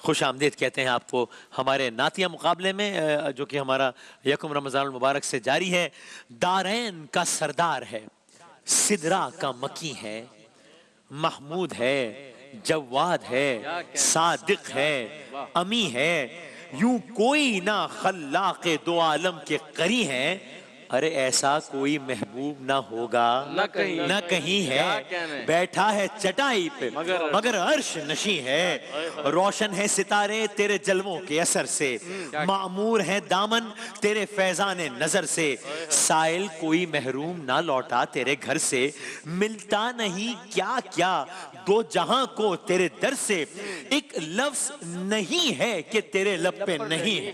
खुश आमदीद कहते हैं आपको हमारे नातिया मुकाबले में, जो कि हमारा यकम रमज़ान मुबारक से जारी है। दारैन का सरदार है, सिदरा का मकी है, महमूद है, जवाद है, सादिक है, अमी है, यूं कोई ना खल्लाक़े दो आलम के करी है। अरे ऐसा कोई महबूब ना होगा न कहीं है। बैठा है चटाई पे मगर अर्श नशी है। रोशन है सितारे तेरे जलवों के असर से, मामूर है दामन तेरे फैजाने नजर से। साइल कोई महरूम ना लौटा तेरे घर से, मिलता नहीं क्या क्या दो जहां को तेरे दर से। एक लफ्ज नहीं है कि तेरे लब पे नहीं है,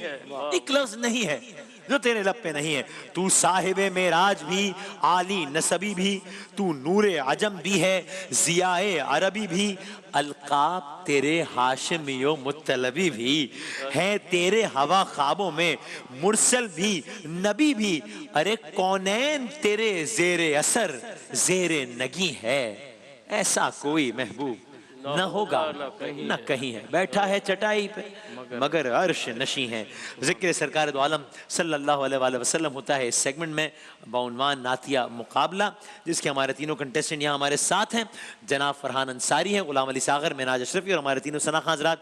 एक लफ्ज नहीं है जो तेरे लब पे नहीं है। तू साहिबे मेराज भी, आली नसबी भी, तू नूरे अजम भी है, जियाए अरबी भी। अलकाब तेरे हाशिमियो मुत्तलबी भी है, तेरे हवा ख्वाबों में मुरसल भी नबी भी। अरे कौनैन तेरे जेरे असर जेरे नगी है। ऐसा कोई महबूब न होगा न कहीं है। बैठा है चटाई पे मगर अर्श नशी है। जिक्र सरकार दो आलम सल्लल्लाहु अलैहि वसल्लम होता है इस सेगमेंट में बाउनवान नातिया मुकाबला, जिसके हमारे तीनों कंटेस्टेंट यहाँ हमारे साथ हैं। जनाब फरहान अंसारी हैं, गुलाम अली सागर, मेनाज अशरफी और हमारे तीनों सना खां हज़रात,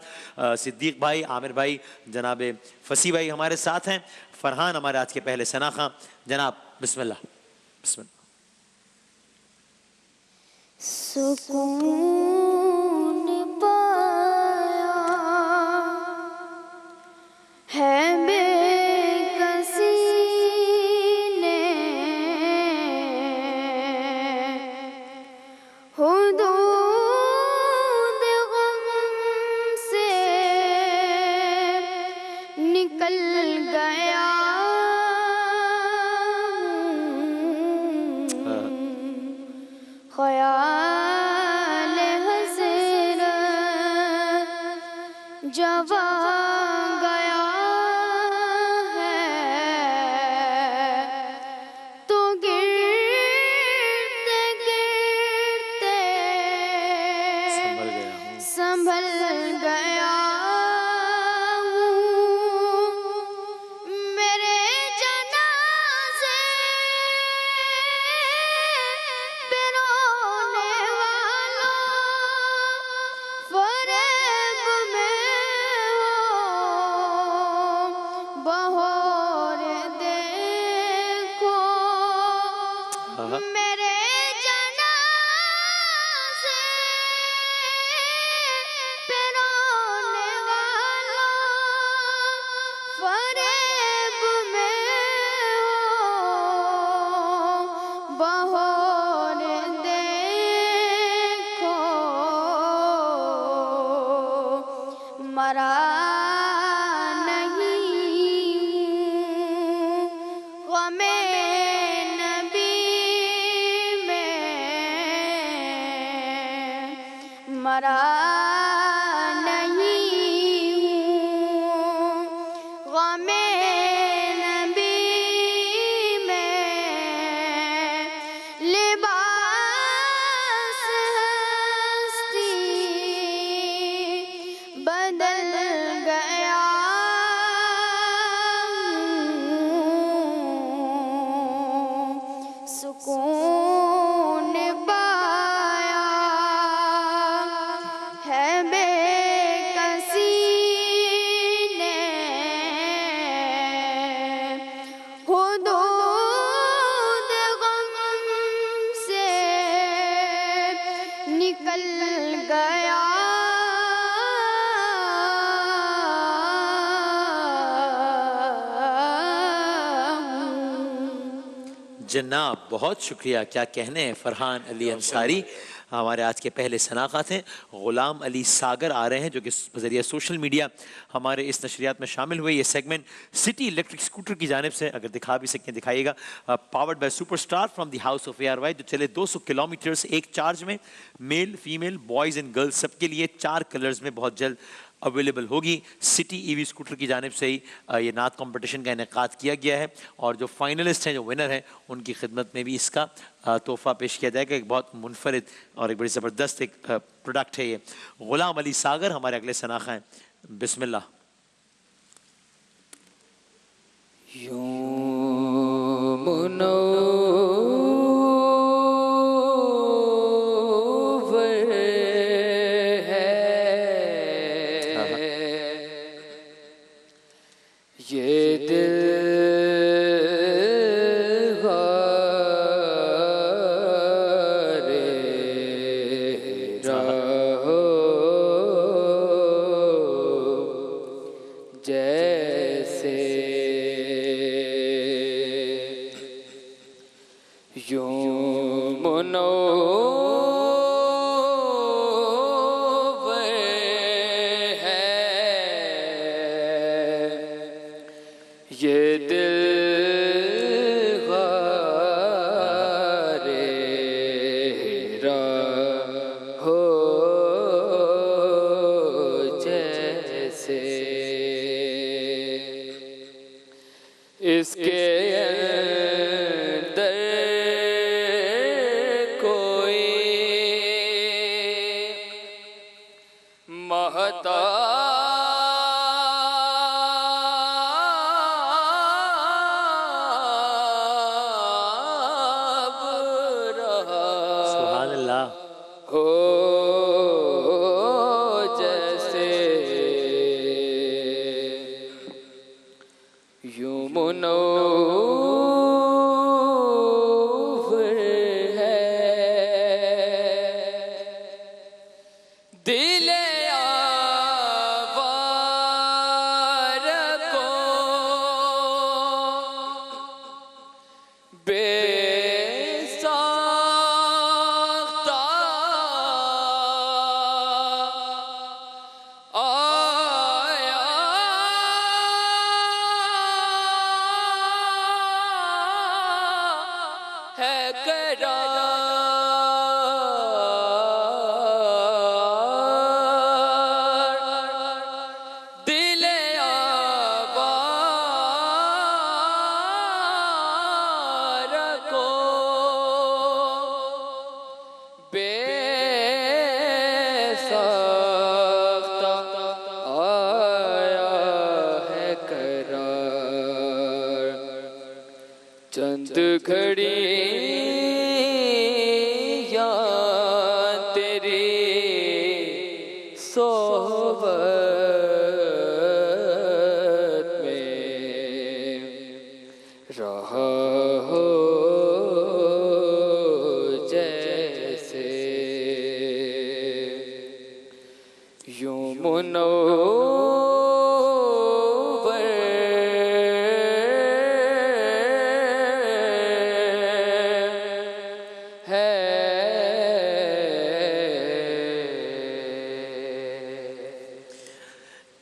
सिद्दीक भाई, आमिर भाई, जनाब फसी भाई हमारे साथ हैं। फरहान हमारे आज के पहले सना खां। जनाब बिस्मिल्लाह। बिस्मिल्लाह। सुकून पाया है बेकसी ने, हुदूद गम से निकल गया। ख्याल हज़रत जवा गया है, तो गिरते गिरते संभल गया। मरा नहीं गमे नबी में, मरा नहीं गमे नबी में। लिबास हस्ती बदल गया। सुकून पाया है बेकसी ने, हुदूद गम से निकल गया। जनाब बहुत शुक्रिया, क्या कहने हैं फरहान अली अंसारी हमारे आज के पहले सनाखत हैं। गुलाम अली सागर आ रहे हैं जो कि ज़रिए सोशल मीडिया हमारे इस नशरियात में शामिल हुए। ये सेगमेंट सिटी इलेक्ट्रिक स्कूटर की जानिब से, अगर दिखा भी सकें दिखाइएगा, powered by superstar from the house of ARY, जो चले 200 किलोमीटर्स एक चार्ज में, male female boys and girls सबके लिए 4 कलर्स में बहुत जल्द अवेलेबल होगी। सिटी EV स्कूटर की जानिब से ही ये नात कंपटीशन का इनेकाद किया गया है और जो फाइनलिस्ट हैं, जो विनर हैं, उनकी खिदमत में भी इसका तोहफ़ा पेश किया जाएगा। एक बहुत मुनफरिद और एक बड़ी ज़बरदस्त एक प्रोडक्ट है ये। गुलाम अली सागर हमारे अगले सनाखा हैं। बिस्मिल्लाह। यूं मुनव्वर है ये दिल जैसे यूं मुनव्वर है ये दिल गारे हो जैसे इसके अंदर कोई महताब रहा सुभान अल्लाह। हो जैसे यूं मुनव्वर है दिले आवार को बेसाख्ता आया है करार दिले आवार को बेसाख्ता आया है करार चंद घड़ी या तेरी सोहबत में रहा हो जैसे यूं मुनव्वर है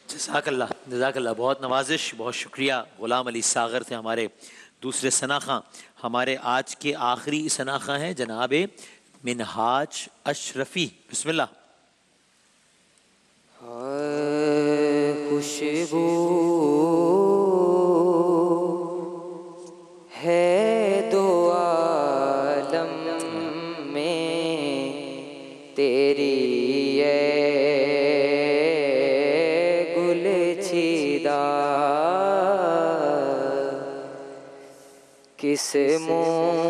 जज़ाकल्लाह जज़ाकल्लाह, बहुत नवाजिश, बहुत शुक्रिया। गुलाम अली सागर थे हमारे दूसरे सनाखा। हमारे आज के आखिरी सनाखा हैं जनाब मिनहाज अशरफी। बिस्मिल्लाह। खुशबू है दो आलम में तेरी ये गुलछिदा किस मुँह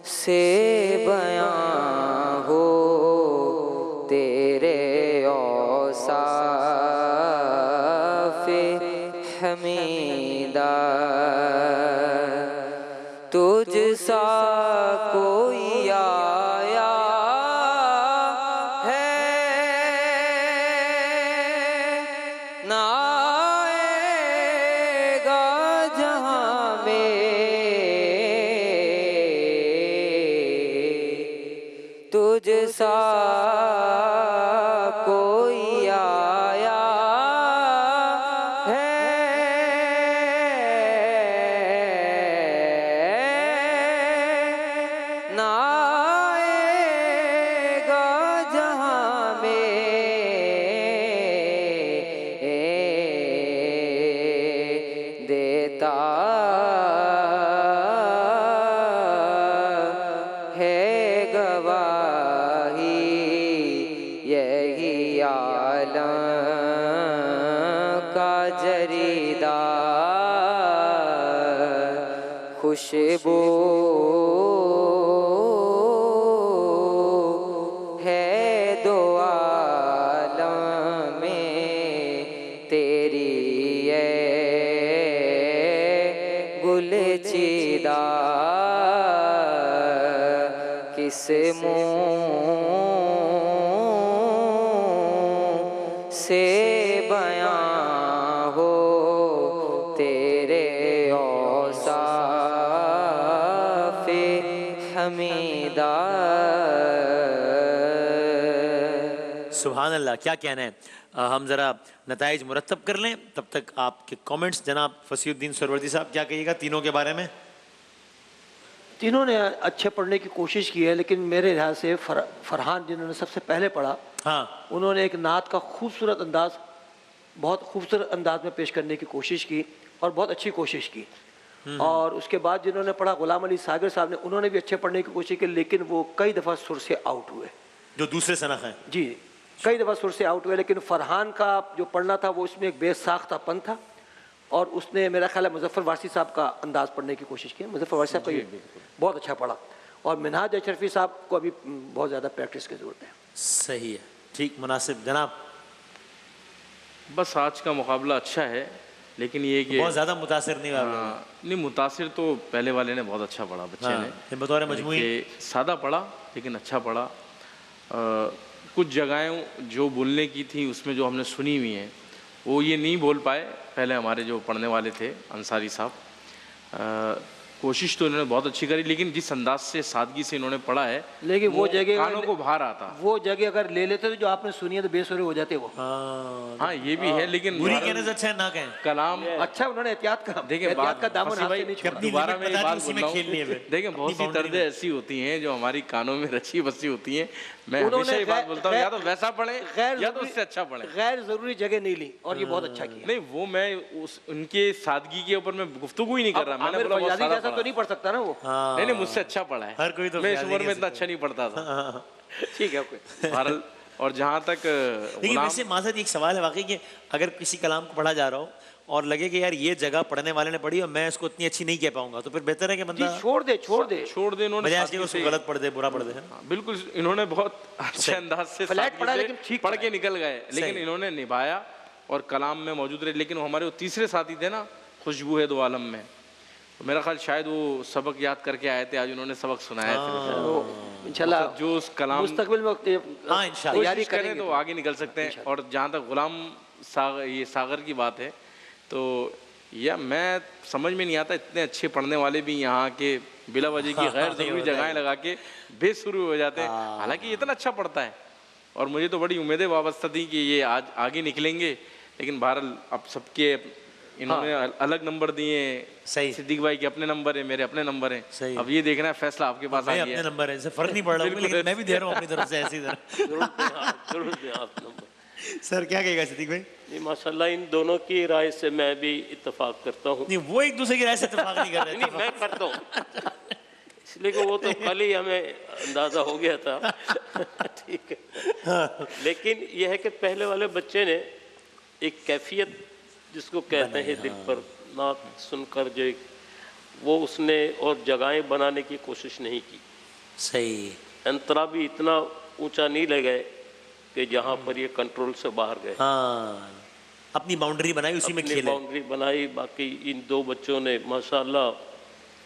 से बयां हो तेरे औसाफ़े हमीदा तुझ सा कोई आया है ना आएगा जहाँ में तुझ सा कोई आया है ना आएगा जहाँ में देता है गवाही खुशबू है दो आलम में तेरी ये गुलचिदा किस मुँह से बयां हो तेरे औसाफ़े हमीदा। सुभान अल्लाह, क्या कहना है। हम ज़रा नताइज मुरतब कर लें, तब तक आपके कमेंट्स। जनाब फसीउद्दीन सरवर्दी साहब, क्या कहिएगा तीनों के बारे में? तीनों ने अच्छे पढ़ने की कोशिश की है, लेकिन मेरे ख्याल से फरहान जिन्होंने सबसे पहले पढ़ा, हाँ, उन्होंने एक नात का खूबसूरत अंदाज, बहुत खूबसूरत अंदाज में पेश करने की कोशिश की और बहुत अच्छी कोशिश की। और उसके बाद जिन्होंने पढ़ा गुलाम अली सागर साहब ने, उन्होंने भी अच्छे पढ़ने की कोशिश की, लेकिन वो कई दफ़ा सुर से आउट हुए। जो दूसरे सनख हैं। जी, कई दफ़ा सुर से आउट हुए। लेकिन फरहान का जो पढ़ना था वो उसमें एक बेसाख्तापन था, और उसने मेरा ख्याल है मुज़फ़्फ़र वारसी साहब का अंदाज़ पढ़ने की कोशिश की। मुज़फ़्फ़र वारसी साहब का ये बहुत अच्छा पढ़ा, और मिनहाज अशरफी साहब को अभी बहुत ज़्यादा प्रैक्टिस की ज़रूरत है। सही है, ठीक, मुनासिब। जनाब बस आज का मुकाबला अच्छा है, लेकिन ये कि बहुत ज़्यादा मुतासिर नहीं हुआ। नहीं, मुतासिर तो पहले वाले ने बहुत अच्छा पढ़ा, बच्चे हाँ, ने बतौर मजमूई कि सादा पढ़ा लेकिन अच्छा पढ़ा। कुछ जगहें जो बोलने की थी उसमें जो हमने सुनी हुई हैं वो ये नहीं बोल पाए पहले हमारे जो पढ़ने वाले थे अंसारी साहब। कोशिश तो इन्होंने बहुत अच्छी करी, लेकिन जिस अंदाज से सादगी से इन्होंने पढ़ा है, लेकिन वो जगह कानों को बाहर आता। वो जगह अगर ले लेते तो जो आपने सुनी है तो बेसुरे हो जाते वो। हाँ, ये भी है, लेकिन बुरी कहने से अच्छा है ना कहें। कलाम अच्छा, उन्होंने एहतियात का, देखिए एहतियात का दामन हाथ से नहीं छोड़ा। दोबारा मैं ये बात बोल रहा हूँ। खेलनी है। देखिए, बहुत सी दर्दें ऐसी होती हैं जो हमारी कानों में रची बसी होती हैं। मैं उन्होंने हमेशा ये बात बोलता हूँ, या तो वैसा पढ़े गैर या तो उससे अच्छा पढ़े। गैर जरूरी जगह नहीं ली, और ये बहुत अच्छा किया। नहीं, वो मैं उनके सादगी के ऊपर मैं गुफ्तगू ही नहीं कर रहा। मैंने बोला बहुत सादा जैसा तो नहीं पढ़ सकता ना वो। नहीं नहीं, मुझसे अच्छा पढ़ा है। हर कोई तो मैं इस उम्र में इतना अच्छा नहीं पढ़ता था। ठीक है, बहरहाल, और जहाँ तक लेकिन वैसे माज़रत एक सवाल है वाकई कि अगर किसी कलाम को पढ़ा जा रहा हो और लगे कि यार ये जगह पढ़ने वाले ने पढ़ी और मैं इसको इतनी अच्छी नहीं कह पाऊंगा, तो फिर बेहतर है कि बंदा छोड़ दे। इन्होंने बजाय इसके उसको गलत पढ़ दे, बुरा पढ़ दे। बिल्कुल, इन्होंने बहुत अच्छे अंदाज से फ्लैट पढ़ा, लेकिन ठीक पढ़ के निकल गए, लेकिन इन्होंने निभाया और कलाम में मौजूद रहे। लेकिन वो हमारे वो तीसरे साथी थे ना, खुशबू है दो आलम में, तो मेरा ख्याल शायद वो सबक याद करके आए थे, आज उन्होंने सबक सुनाया। इंशाल्लाह जो उस कलाम मुस्तकबिल में हाँ, इंशाल्लाह तैयारी करें तो आगे निकल सकते हैं। और जहाँ तक गुलाम सागर की बात है, तो या मैं समझ में नहीं आता, इतने अच्छे पढ़ने वाले भी यहाँ के बिला वजह की गैर ज़रूरी जगहें लगा के बेसुरू हो जाते हैं। हालांकि इतना अच्छा पढ़ता है, और मुझे तो बड़ी उम्मीदें वाबस्ता थी कि ये आज आगे निकलेंगे, लेकिन बहरहाल अब सबके इन्होंने अलग नंबर दिए। सही, सिद्दीक भाई के अपने नंबर है, मेरे अपने नंबर हैं। सही, अब ये देखना है फैसला आपके पास आ गया। अपने नंबर है, इससे फर्क नहीं पड़ रहा, लेकिन मैं भी दे रहा हूँ अपनी तरफ से ऐसी तरह। जरूर दें आप नंबर। सर क्या कहेगा सिद्दीक भाई? नहीं, माशाल्लाह, इन दोनों की राय से मैं भी इत्तेफाक करता हूँ। नहीं, वो एक दूसरे की राय से इत्तेफाक नहीं कर रहे। नहीं, मैं करता हूँ, इसलिए कि वो तो कल ही हमें अंदाजा हो गया था। ठीक है, लेकिन यह है कि पहले वाले बच्चे ने एक कैफियत जिसको कहते हैं दिल पर नात सुनकर जो वो उसने और जगहें बनाने की कोशिश नहीं की। सही, अंतरा भी इतना ऊंचा नहीं ले गए कि जहाँ पर ये कंट्रोल से बाहर गए। हाँ, अपनी बाउंड्री बनाई, उसी में खेले। बाउंड्री बनाई। बाकी इन दो बच्चों ने माशाल्लाह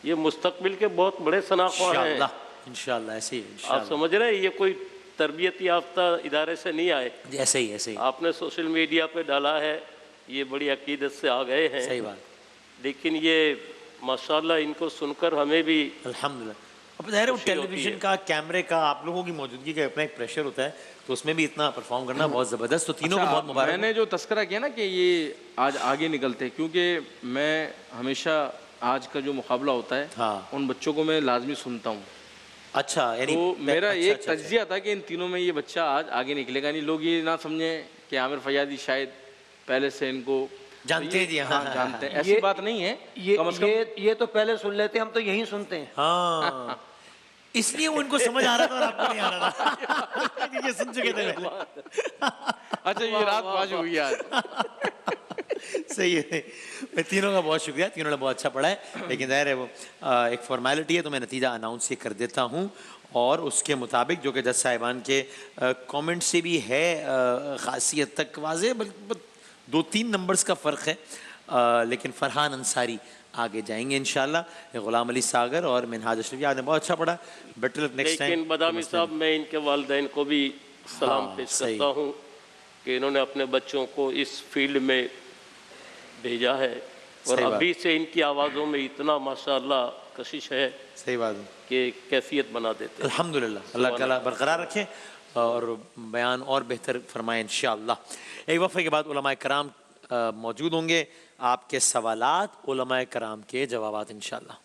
ये मुस्तकबिल के बहुत बड़े शनाख्वाह हैं। इंशाल्लाह ऐसे ही। आप समझ रहे हैं, ये कोई तरबियत याफ्ता इदारे से नहीं आए, ऐसे ही ऐसे ही। आपने सोशल मीडिया पे डाला है, ये बड़ी अकीदत से आ गए हैं। सही बात। लेकिन ये माशाल्लाह इनको सुनकर हमें भी अल्हम्दुलिल्लाह। अब ज़ाहिर है टेलीविजन का, कैमरे का, आप लोगों की मौजूदगी का अपना एक प्रेशर होता है, तो उसमें भी इतना परफॉर्म करना बहुत ज़बरदस्त। तो तीनों को बहुत मुबारक। मैंने जो तस्करा किया ना कि ये आज आगे निकलते हैं, क्योंकि मैं हमेशा आज का जो मुकाबला होता है, हाँ, उन बच्चों को मैं लाजमी सुनता हूँ। अच्छा, यानी तो मेरा अच्छा, एक अच्छा, तज्जिया था कि इन तीनों में ये बच्चा आज आगे निकलेगा। नहीं, लोग ये ना समझें कि आमिर फयादी शायद पहले से इनको जानते हैं जी। हाँ, जानते हैं, ऐसी बात नहीं है। ये तो पहले सुन लेते, हम तो यही सुनते हैं। हाँ, इसलिए वो इनको समझ आ रहा था और आपको नहीं आ रहा था। ये सुन चुके थे पहले। अच्छा, ये रात बाज हुई आज। सही है। मैं तीनों का बहुत शुक्रिया, तीनों ने बहुत अच्छा पढ़ा है, लेकिन ज़ाहिर है वो एक फॉर्मेलिटी है, तो मैं नतीजा अनाउंस ही कर देता हूँ। और उसके मुताबिक जो कि जज साहिबान के कमेंट से भी है ख़ासियत तक वाज़े, बल्कि 2-3 नंबर्स का फ़र्क है, लेकिन फरहान अंसारी आगे जाएंगे इंशाल्लाह। गुलाम अली सागर और मिनहाज अशरफी आपने बहुत अच्छा पढ़ा, बेटर लक नेक्स्ट टाइम। लेकिन बदामी साहब, मैं इनके वालिदैन को भी सलाम हाँ, पेश सही। करता हूँ कि इन्होंने अपने बच्चों को इस फील्ड में भेजा है, और सही बात। अभी से इनकी आवाज़ों में इतना माशाअल्लाह कशिश है सही बात है, कि कैफियत बना देते हैं। अल्हम्दुलिल्लाह, अल्लाह ताला बरकरार रखे और बयान और बेहतर फरमाए इंशाअल्लाह। एक वफ़े के बाद उलमाए कराम मौजूद होंगे, आपके सवालात, उलमाए कराम के जवाबात इंशाअल्लाह।